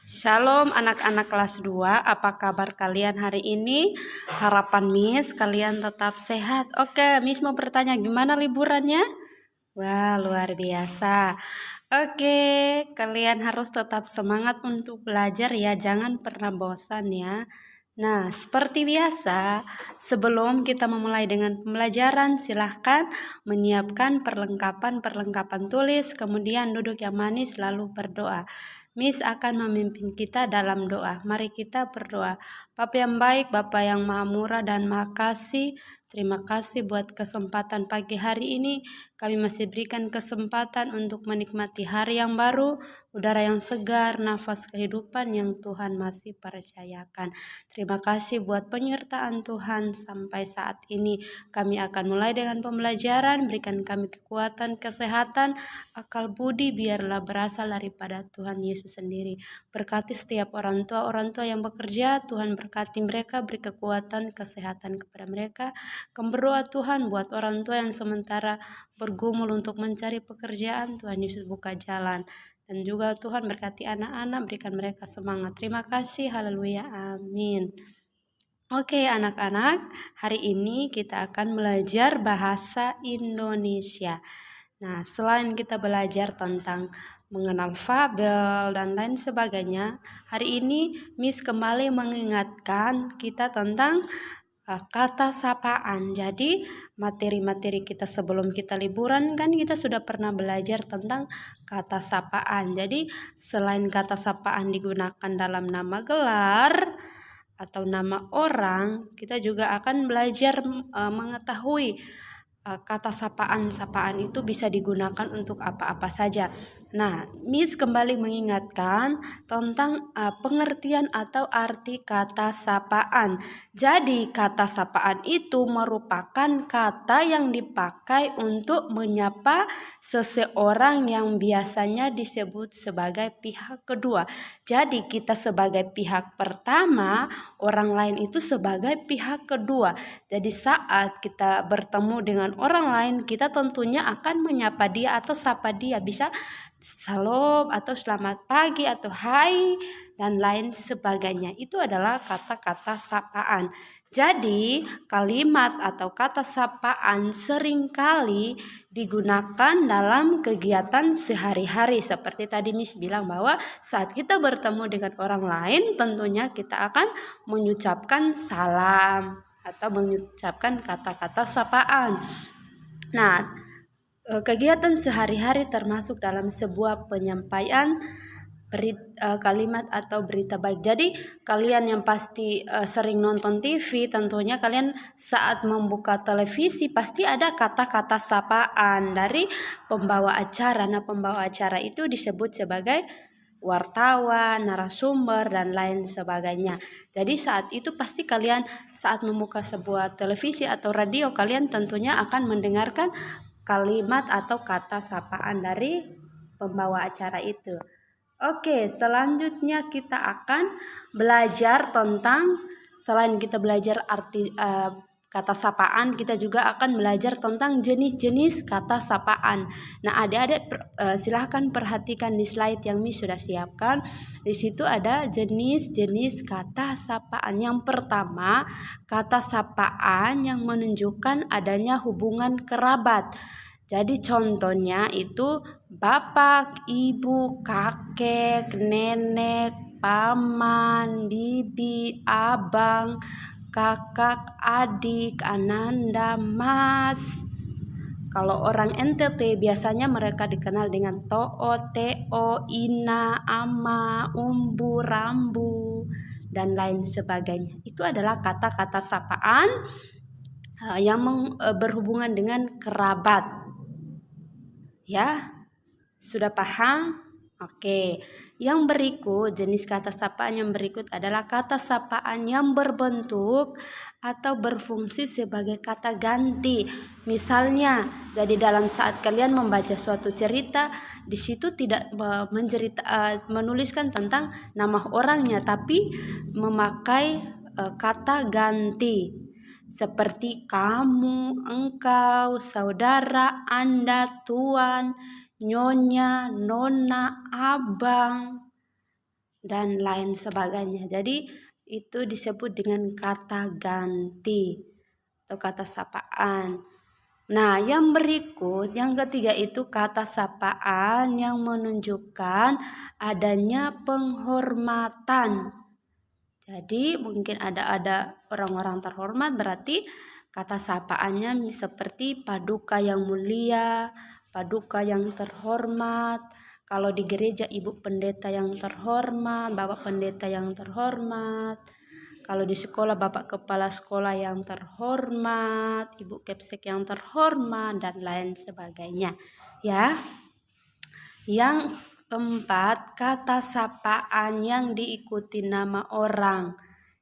Shalom anak-anak kelas 2, apa kabar kalian hari ini? Harapan Miss kalian tetap sehat. Oke, Miss mau bertanya gimana liburannya? Wah, luar biasa. Oke, kalian harus tetap semangat untuk belajar ya, jangan pernah bosan ya. Nah, seperti biasa, sebelum kita memulai dengan pembelajaran, silahkan menyiapkan perlengkapan tulis, kemudian duduk yang manis, lalu berdoa. Miss akan memimpin kita dalam doa. Mari kita berdoa. Bapa yang baik, Bapa yang maha murah dan maha kasih, terima kasih buat kesempatan pagi hari ini. Kami masih berikan kesempatan untuk menikmati hari yang baru, udara yang segar, nafas kehidupan yang Tuhan masih percayakan. Terima kasih buat penyertaan Tuhan sampai saat ini. Kami akan mulai dengan pembelajaran, berikan kami kekuatan, kesehatan, akal budi biarlah berasal daripada Tuhan Yesus sendiri. Berkati setiap orang tua yang bekerja, Tuhan berkati mereka, beri kekuatan, kesehatan kepada mereka. Kami berdoa Tuhan buat orang tua yang sementara bergumul untuk mencari pekerjaan, Tuhan Yesus buka jalan. Dan juga Tuhan berkati anak-anak, berikan mereka semangat. Terima kasih, haleluya, amin. Oke anak-anak, hari ini kita akan belajar bahasa Indonesia. Nah, selain kita belajar tentang mengenal fabel dan lain sebagainya, hari ini Miss kembali mengingatkan kita tentang kata sapaan. Jadi materi-materi kita sebelum kita liburan kan kita sudah pernah belajar tentang kata sapaan. Jadi selain kata sapaan digunakan dalam nama gelar atau nama orang, kita juga akan belajar mengetahui kata sapaan itu bisa digunakan untuk apa-apa saja. Nah, Miss kembali mengingatkan tentang pengertian atau arti kata sapaan. Jadi, kata sapaan itu merupakan kata yang dipakai untuk menyapa seseorang yang biasanya disebut sebagai pihak kedua. Jadi, kita sebagai pihak pertama, orang lain itu sebagai pihak kedua. Jadi, saat kita bertemu dengan orang lain, kita tentunya akan menyapa dia atau sapa dia, bisa salam atau selamat pagi atau hai dan lain sebagainya. Itu adalah kata-kata sapaan. Jadi kalimat atau kata sapaan seringkali digunakan dalam kegiatan sehari-hari. Seperti tadi Miss bilang bahwa saat kita bertemu dengan orang lain, tentunya kita akan mengucapkan salam atau mengucapkan kata-kata sapaan. Nah, kegiatan sehari-hari termasuk dalam sebuah penyampaian kalimat atau berita baik. Jadi kalian yang pasti sering nonton TV, tentunya kalian saat membuka televisi pasti ada kata-kata sapaan dari pembawa acara. Nah, pembawa acara itu disebut sebagai wartawan, narasumber, dan lain sebagainya. Jadi saat itu pasti kalian saat membuka sebuah televisi atau radio, kalian tentunya akan mendengarkan kalimat atau kata sapaan dari pembawa acara itu. Oke, selanjutnya kita akan belajar tentang, selain kita belajar arti kata sapaan, kita juga akan belajar tentang jenis-jenis kata sapaan. Nah, adik-adik silahkan perhatikan di slide yang Miss sudah siapkan. Di situ ada jenis-jenis kata sapaan. Yang pertama, kata sapaan yang menunjukkan adanya hubungan kerabat. Jadi contohnya itu bapak, ibu, kakek, nenek, paman, bibi, abang, kakak, adik, ananda, mas. Kalau orang NTT biasanya mereka dikenal dengan to'o, te'o, ina, ama, umbu, rambu, dan lain sebagainya. Itu adalah kata-kata sapaan yang berhubungan dengan kerabat. Ya, sudah paham? Oke, yang berikut, jenis kata sapaan yang berikut adalah kata sapaan yang berbentuk atau berfungsi sebagai kata ganti. Misalnya, jadi dalam saat kalian membaca suatu cerita, di situ tidak menuliskan tentang nama orangnya, tapi memakai kata ganti. Seperti kamu, engkau, saudara, Anda, tuan, nyonya, nona, abang. dan lain sebagainya. Jadi itu disebut dengan kata ganti atau kata sapaan. Nah, yang berikut, yang ketiga itu kata sapaan yang menunjukkan adanya penghormatan. Jadi mungkin ada orang-orang terhormat, berarti kata sapaannya seperti paduka yang mulia, paduka yang terhormat. Kalau di gereja ibu pendeta yang terhormat, bapak pendeta yang terhormat. Kalau di sekolah bapak kepala sekolah yang terhormat, ibu kepsek yang terhormat, dan lain sebagainya. Ya. Yang keempat, kata sapaan yang diikuti nama orang.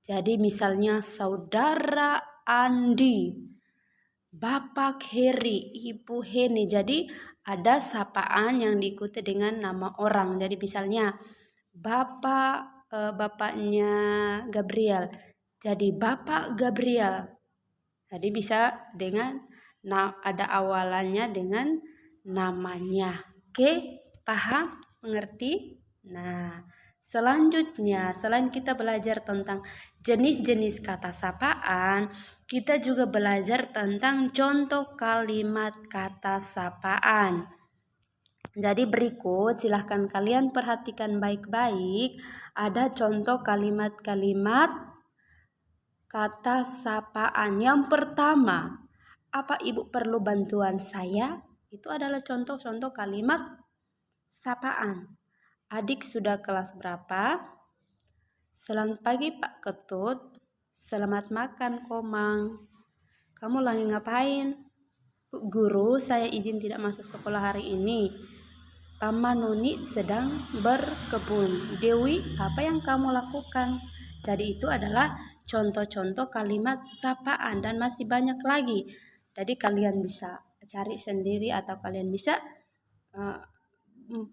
Jadi misalnya saudara Andi, Bapak Heri, Ibu Heni. Jadi ada sapaan yang diikuti dengan nama orang. Jadi misalnya bapaknya Gabriel. Jadi Bapak Gabriel. Jadi bisa dengan ada awalannya dengan namanya. Oke? Paham? Mengerti? Nah, selanjutnya selain kita belajar tentang jenis-jenis kata sapaan, kita juga belajar tentang contoh kalimat kata sapaan. Jadi berikut silahkan kalian perhatikan baik-baik. Ada contoh kalimat-kalimat kata sapaan. Yang pertama, apa ibu perlu bantuan saya? Itu adalah contoh-contoh kalimat sapaan. Adik sudah kelas berapa? Selamat pagi Pak Ketut. Selamat makan Komang. Kamu lagi ngapain? Bu Guru, saya izin tidak masuk sekolah hari ini. Paman Nuni sedang berkebun. Dewi, apa yang kamu lakukan? Jadi itu adalah contoh-contoh kalimat sapaan dan masih banyak lagi. Jadi kalian bisa cari sendiri atau kalian bisa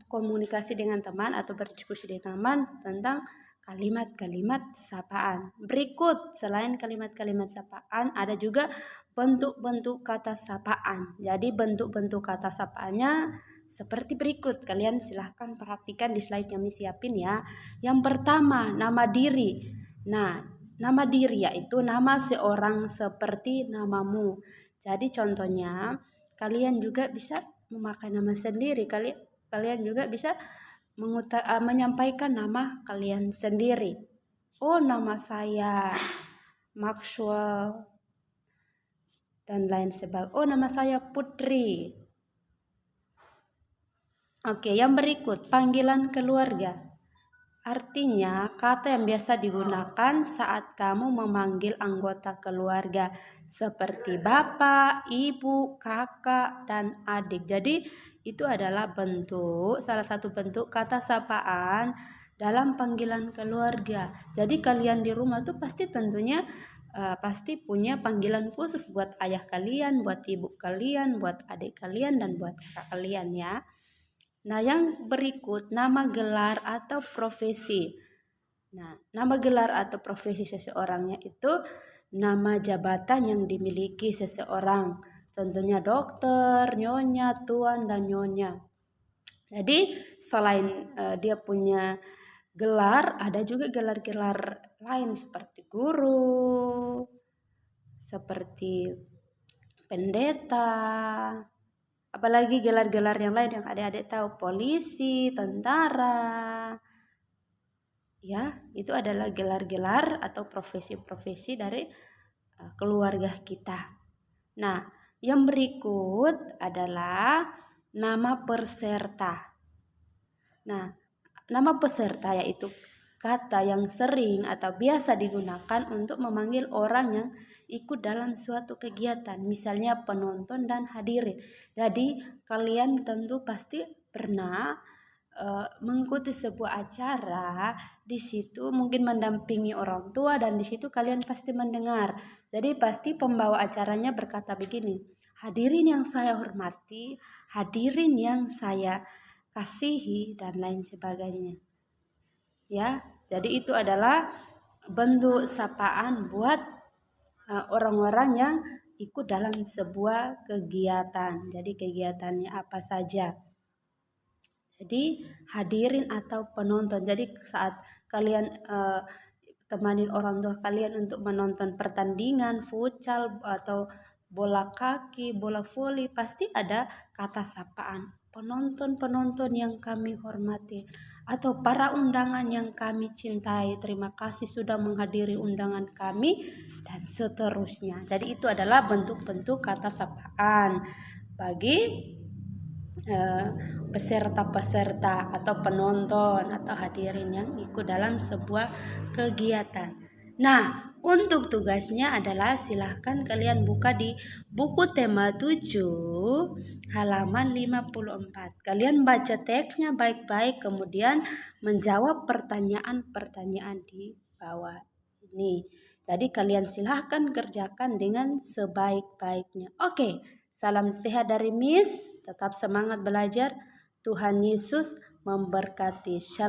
komunikasi dengan teman atau berdiskusi dengan teman tentang kalimat-kalimat sapaan. Berikut, selain kalimat-kalimat sapaan, ada juga bentuk-bentuk kata sapaan. Jadi bentuk-bentuk kata sapaannya seperti berikut. Kalian silahkan perhatikan di slide yang siapin ya. Yang pertama, nama diri. Nah, nama diri yaitu nama seorang seperti namamu. Jadi contohnya, kalian juga bisa memakai nama sendiri. Kalian juga bisa menyampaikan nama kalian sendiri. Oh, nama saya Maxwell dan lain sebagainya. Oh, nama saya Putri. Oke, yang berikut panggilan keluarga. Artinya kata yang biasa digunakan saat kamu memanggil anggota keluarga seperti bapak, ibu, kakak, dan adik. Jadi itu adalah salah satu bentuk kata sapaan dalam panggilan keluarga. Jadi kalian di rumah tuh pasti tentunya pasti punya panggilan khusus buat ayah kalian, buat ibu kalian, buat adik kalian, dan buat kakak kalian ya. Nah, yang berikut nama gelar atau profesi. Nah, nama gelar atau profesi seseorangnya itu nama jabatan yang dimiliki seseorang. Contohnya dokter, nyonya, tuan, dan nyonya. Jadi selain dia punya gelar, ada juga gelar-gelar lain seperti guru, seperti pendeta, apalagi gelar-gelar yang lain yang adik-adik tahu, polisi, tentara. Ya, itu adalah gelar-gelar atau profesi-profesi dari keluarga kita. Nah, yang berikut adalah nama peserta. Nah, nama peserta yaitu kata yang sering atau biasa digunakan untuk memanggil orang yang ikut dalam suatu kegiatan, misalnya penonton dan hadirin. Jadi kalian tentu pasti pernah mengikuti sebuah acara, di situ mungkin mendampingi orang tua dan di situ kalian pasti mendengar. Jadi pasti pembawa acaranya berkata begini, hadirin yang saya hormati, hadirin yang saya kasihi, dan lain sebagainya. Ya, jadi itu adalah bentuk sapaan buat orang-orang yang ikut dalam sebuah kegiatan. Jadi kegiatannya apa saja. Jadi hadirin atau penonton. Jadi saat kalian temanin orang tua kalian untuk menonton pertandingan futsal atau bola kaki, bola voli, pasti ada kata sapaan. Penonton-penonton yang kami hormati atau para undangan yang kami cintai. Terima kasih sudah menghadiri undangan kami dan seterusnya. Jadi itu adalah bentuk-bentuk kata sapaan bagi peserta-peserta atau penonton atau hadirin yang ikut dalam sebuah kegiatan. Nah, untuk tugasnya adalah silahkan kalian buka di buku tema 7 halaman 54. Kalian baca teksnya baik-baik, kemudian menjawab pertanyaan-pertanyaan di bawah ini. Jadi kalian silahkan kerjakan dengan sebaik-baiknya. Oke. Salam sehat dari Miss, tetap semangat belajar. Tuhan Yesus memberkati. Shalom.